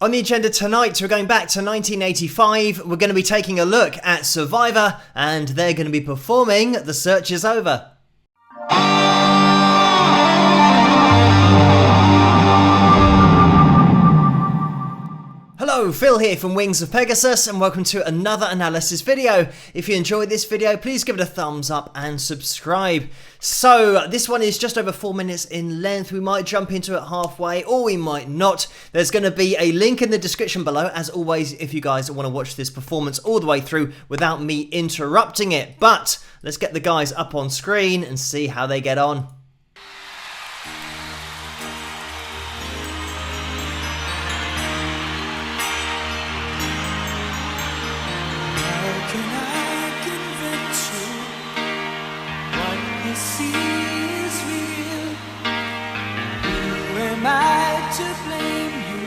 On the agenda tonight, we're going back to 1985. We're going to be taking a look at Survivor, and they're going to be performing The Search Is Over. Hello, Phil here from Wings of Pegasus, and welcome to another analysis video. If you enjoyed this video, please give it a thumbs up and subscribe. So, this one is just over 4 minutes in length. We might jump into it halfway, or we might not. There's going to be a link in the description below, as always, if you guys want to watch this performance all the way through without me interrupting it. But, let's get the guys up on screen and see how they get on. To blame you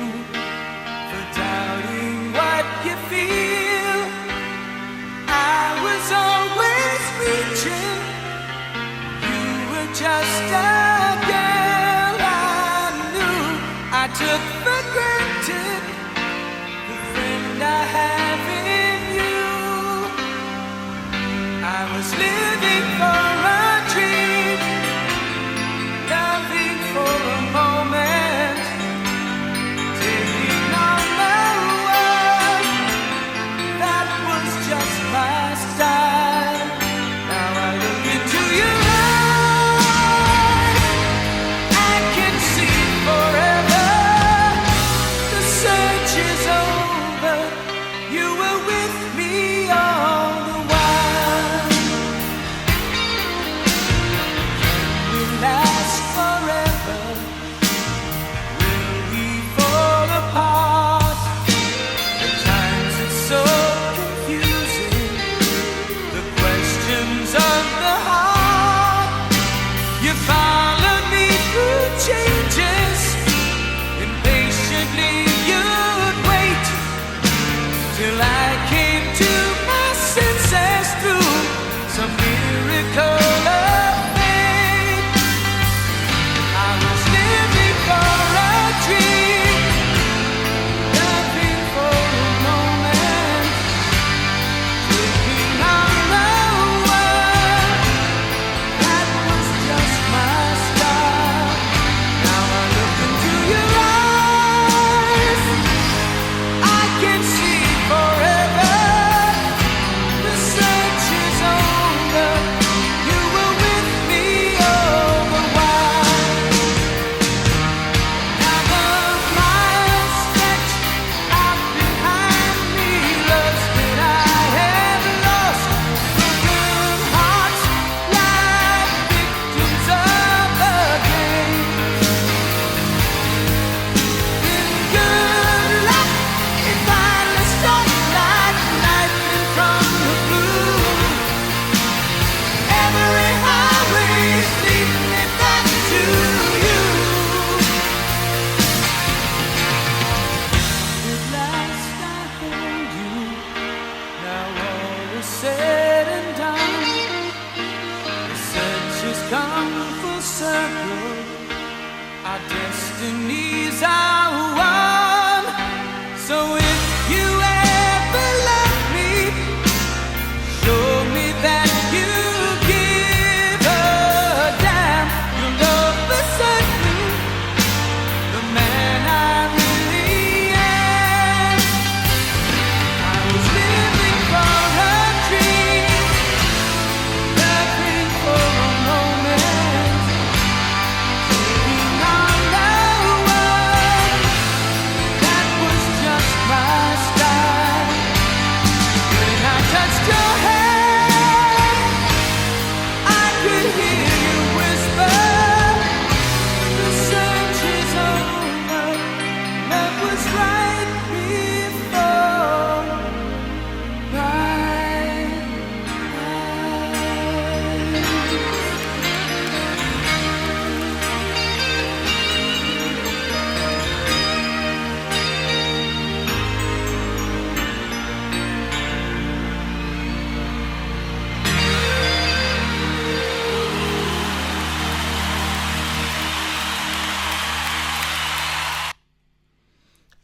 for doubting what you feel. I was always reaching. You were just a girl I knew. I took for granted the friend I have in you. I was living for a dream, loving for a moment.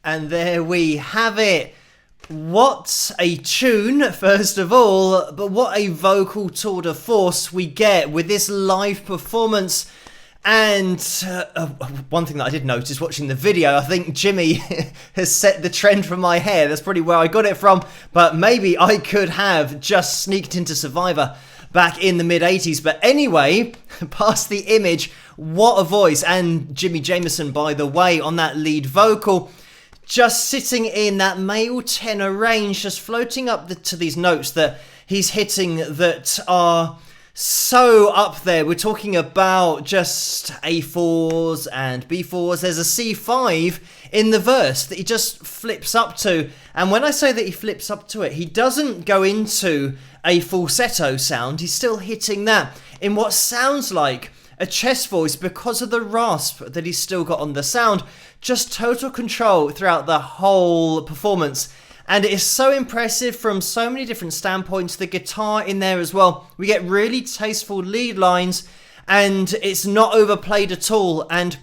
And there we have it. What a tune, first of all, but what a vocal tour de force we get with this live performance. And one thing that I did notice watching the video, I think Jimmy has set the trend for my hair. That's probably where I got it from, but maybe I could have just sneaked into Survivor back in the mid-80s. But anyway, past the image, what a voice. And Jimmy Jameson, by the way, on that lead vocal, just sitting in that male tenor range, just floating up to these notes that he's hitting that are so up there. We're talking about just A4s and B4s. There's a C5 in the verse that he just flips up to. And when I say that he flips up to it, he doesn't go into a falsetto sound. He's still hitting that in what sounds like a chest voice because of the rasp that he's still got on the sound. Just total control throughout the whole performance. And it is so impressive from so many different standpoints. The guitar in there as well. We get really tasteful lead lines and it's not overplayed at all. And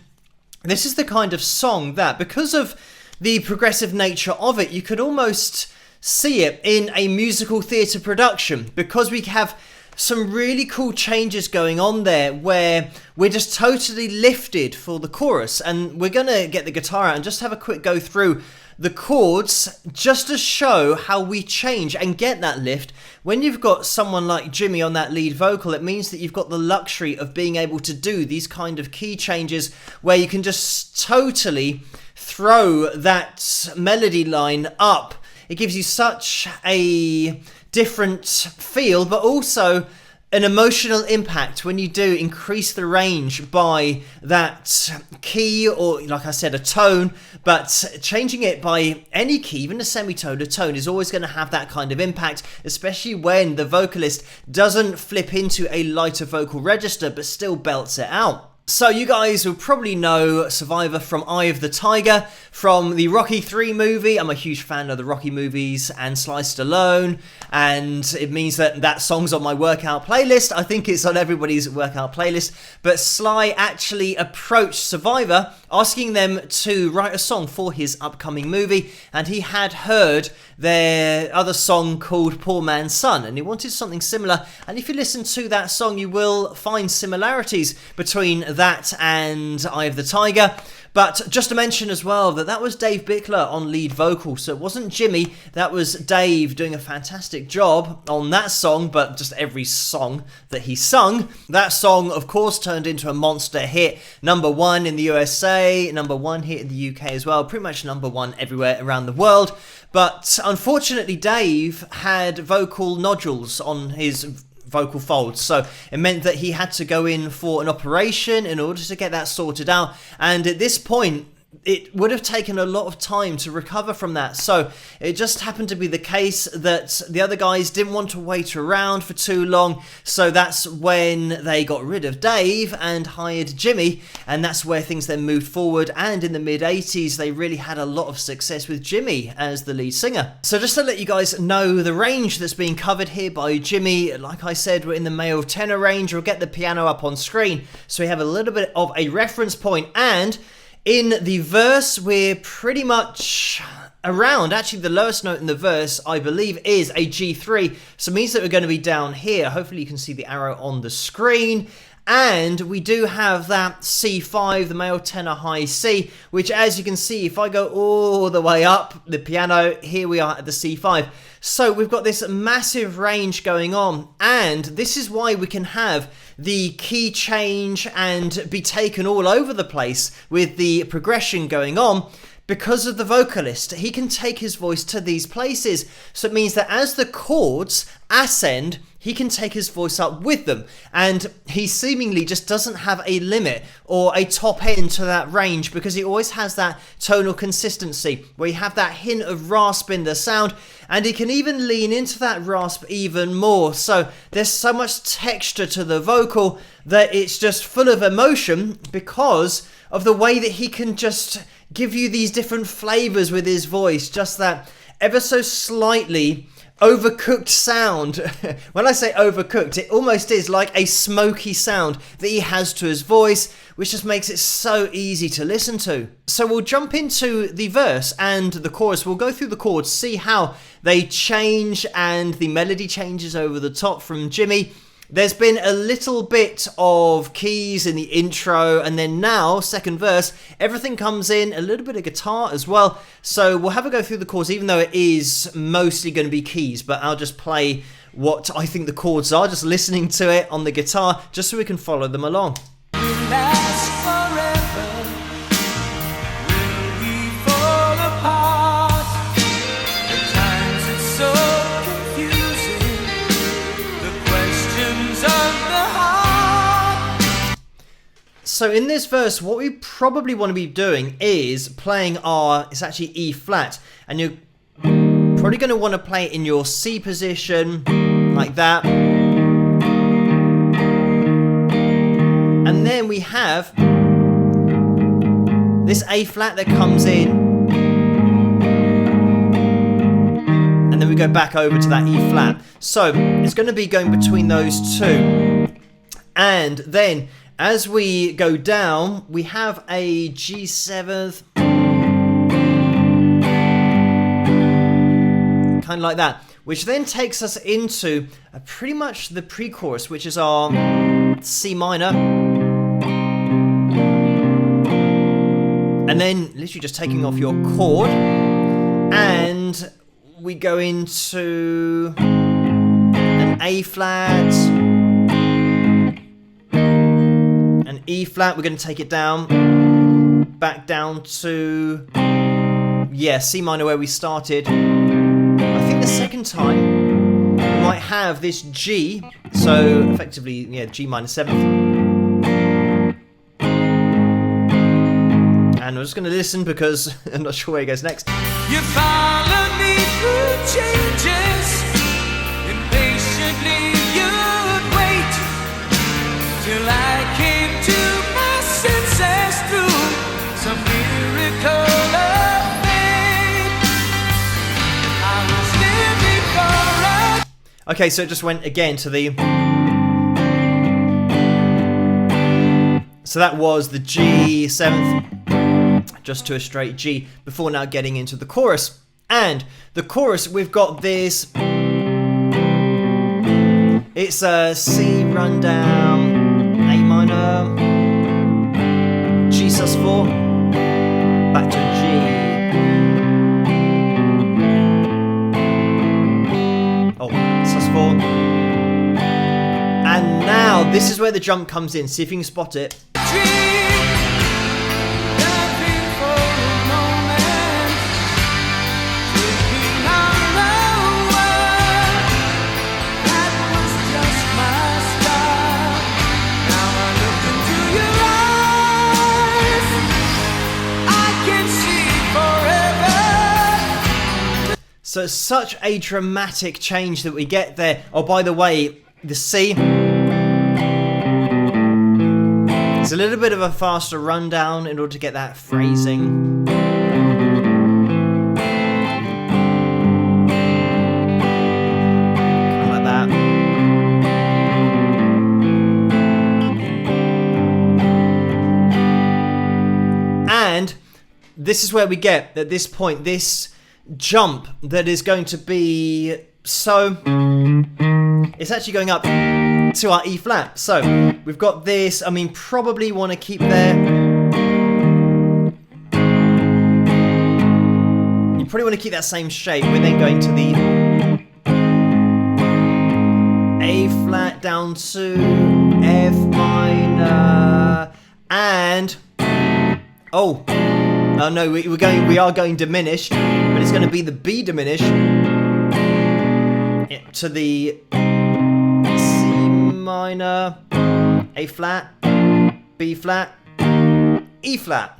this is the kind of song that, because of the progressive nature of it, you could almost see it in a musical theatre production, because we have some really cool changes going on there where we're just totally lifted for the chorus. And we're going to get the guitar out and just have a quick go through the chords just to show how we change and get that lift. When you've got someone like Jimmy on that lead vocal, it means that you've got the luxury of being able to do these kind of key changes where you can just totally throw that melody line up. It gives you such a different feel, but also an emotional impact when you do increase the range by that key, or like I said, a tone. But changing it by any key, even a semitone, a tone, is always going to have that kind of impact, especially when the vocalist doesn't flip into a lighter vocal register but still belts it out. So you guys will probably know Survivor from Eye of the Tiger, from the Rocky 3 movie. I'm a huge fan of the Rocky movies and Sly Stallone, and it means that that song's on my workout playlist. I think it's on everybody's workout playlist. But Sly actually approached Survivor asking them to write a song for his upcoming movie, and he had heard their other song called Poor Man's Son, and he wanted something similar. And if you listen to that song, you will find similarities between that and Eye of the Tiger. But just to mention as well that that was Dave Bickler on lead vocal, so it wasn't Jimmy, that was Dave doing a fantastic job on that song, but just every song that he sung. That song, of course, turned into a monster hit, #1 in the USA, #1 hit in the UK as well, pretty much #1 everywhere around the world. But unfortunately, Dave had vocal nodules on his vocal folds, so it meant that he had to go in for an operation in order to get that sorted out. And at this point, it would have taken a lot of time to recover from that. So it just happened to be the case that the other guys didn't want to wait around for too long. So that's when they got rid of Dave and hired Jimmy. And that's where things then moved forward. And in the mid-80s, they really had a lot of success with Jimmy as the lead singer. So just to let you guys know the range that's being covered here by Jimmy, like I said, we're in the male tenor range. We'll get the piano up on screen so we have a little bit of a reference point. And in the verse, we're pretty much around, actually the lowest note in the verse, I believe, is a G3. So it means that we're going to be down here. Hopefully you can see the arrow on the screen. And we do have that C5, the male tenor high C, which, as you can see, if I go all the way up the piano, here we are at the C5. So we've got this massive range going on, and this is why we can have the key change and be taken all over the place with the progression going on. Because of the vocalist, he can take his voice to these places. So it means that as the chords ascend, he can take his voice up with them. And he seemingly just doesn't have a limit or a top end to that range, because he always has that tonal consistency where you have that hint of rasp in the sound, and he can even lean into that rasp even more. So there's so much texture to the vocal that it's just full of emotion because of the way that he can just give you these different flavors with his voice, just that ever so slightly overcooked sound. When I say overcooked, it almost is like a smoky sound that he has to his voice, which just makes it so easy to listen to. So we'll jump into the verse and the chorus. We'll go through the chords, see how they change, and the melody changes over the top from Jimmy. There's been a little bit of keys in the intro, and then now, second verse, everything comes in, a little bit of guitar as well. So we'll have a go through the chords, even though it is mostly going to be keys, but I'll just play what I think the chords are, just listening to it on the guitar, just so we can follow them along. Last forever. Will we fall apart? At times it's so confusing. The questions of the heart. So in this verse, what we probably want to be doing is playing it's actually E flat, and you're probably going to want to play it in your C position, like that. And then we have this A flat that comes in, and then we go back over to that E flat. So it's going to be going between those two. And then as we go down, we have a G7th, kind of like that, which then takes us into pretty much the pre-chorus, which is our C minor. And then literally just taking off your chord, and we go into an A flat, an E flat. We're going to take it down, back down to, C minor where we started. I think the second time we might have this G, so effectively, G minor 7th. And I'm just going to listen because I'm not sure where he goes next. You follow me through changes. Impatiently you'd wait till I came to my senses through some miracle of fate. I was living for a... Okay, so it just went again to the... So that was the G7th. Just to a straight G, before now getting into the chorus. And the chorus, we've got this, it's a C rundown, A minor, G sus4, back to G, sus4, and now this is where the jump comes in. See if you can spot it. So it's such a dramatic change that we get there. Oh, by the way, the C, it's a little bit of a faster rundown in order to get that phrasing. Like that. And this is where we get, at this point, this jump that is going to be so, it's actually going up to our E flat. So we've got this, I mean, probably want to keep there. You probably want to keep that same shape. We're then going to the A flat down to F minor, and oh no, we are going diminished, but it's going to be the B diminished to the C minor, A flat, B flat, E flat.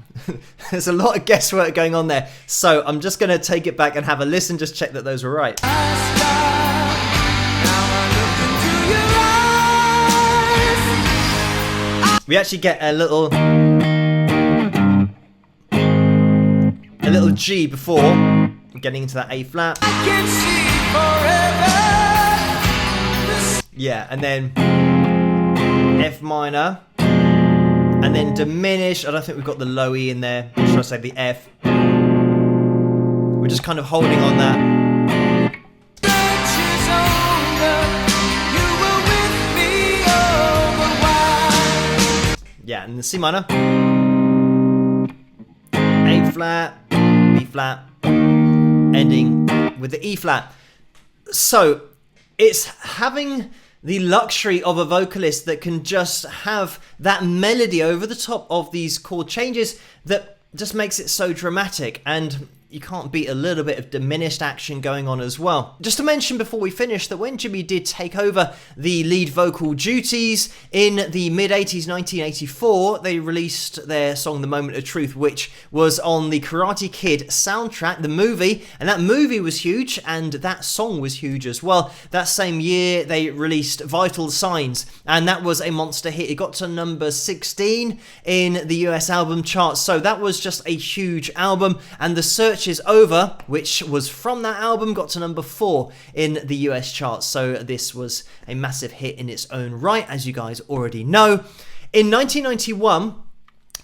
There's a lot of guesswork going on there, so I'm just going to take it back and have a listen, just check that those were right. We actually get a little G before getting into that A flat. forever. Yeah, and then F minor, and then diminished. I don't think we've got the low E in there. Should I say the F? We're just kind of holding on that. Search is over. You were with me all the while. Yeah, and the C minor, A flat, B flat, ending with the E flat. So it's having the luxury of a vocalist that can just have that melody over the top of these chord changes that just makes it so dramatic, and you can't beat a little bit of diminished action going on as well. Just to mention before we finish that when Jimmy did take over the lead vocal duties in the mid-80s, 1984, they released their song The Moment of Truth, which was on the Karate Kid soundtrack, the movie, and that movie was huge, and that song was huge as well. That same year, they released Vital Signs, and that was a monster hit. It got to number 16 in the US album charts, so that was just a huge album, and The Search Is Over, which was from that album, got to number 4 in the US charts, so this was a massive hit in its own right, as you guys already know. In 1991,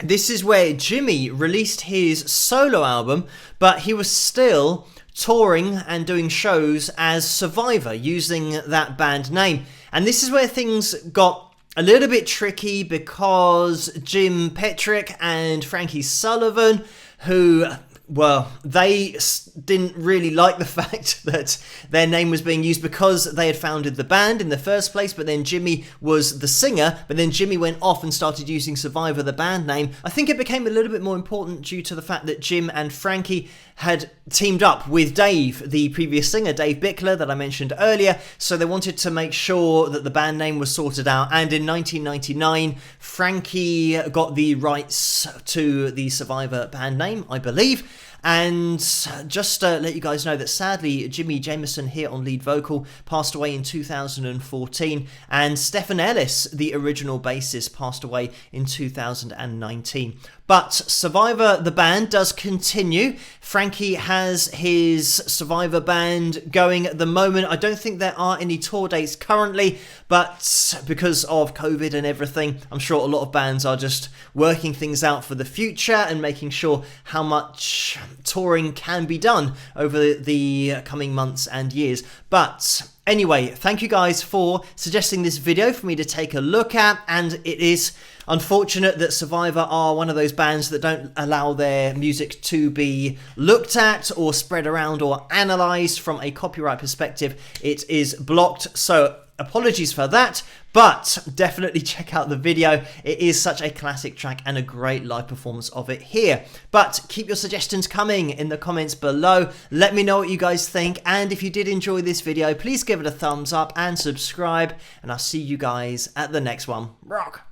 this is where Jimmy released his solo album, but he was still touring and doing shows as Survivor, using that band name. And this is where things got a little bit tricky, because Jim Petrick and Frankie Sullivan, who, well, they didn't really like the fact that their name was being used, because they had founded the band in the first place, but then Jimmy was the singer, but then Jimmy went off and started using Survivor, the band name. I think it became a little bit more important due to the fact that Jim and Frankie had teamed up with Dave, the previous singer, Dave Bickler, that I mentioned earlier, so they wanted to make sure that the band name was sorted out, and in 1999, Frankie got the rights to the Survivor band name, I believe. And just to let you guys know that sadly Jimmy Jameson here on lead vocal passed away in 2014, and Stephen Ellis, the original bassist, passed away in 2019. But Survivor, the band, does continue. Frankie has his Survivor band going at the moment. I don't think there are any tour dates currently, but because of COVID and everything, I'm sure a lot of bands are just working things out for the future and making sure how much touring can be done over the coming months and years. But anyway, thank you guys for suggesting this video for me to take a look at, and it is unfortunate that Survivor are one of those bands that don't allow their music to be looked at or spread around or analysed from a copyright perspective. It is blocked, so apologies for that, but definitely check out the video. It is such a classic track and a great live performance of it here. But keep your suggestions coming in the comments below. Let me know what you guys think, and if you did enjoy this video, please give it a thumbs up and subscribe, and I'll see you guys at the next one. Rock!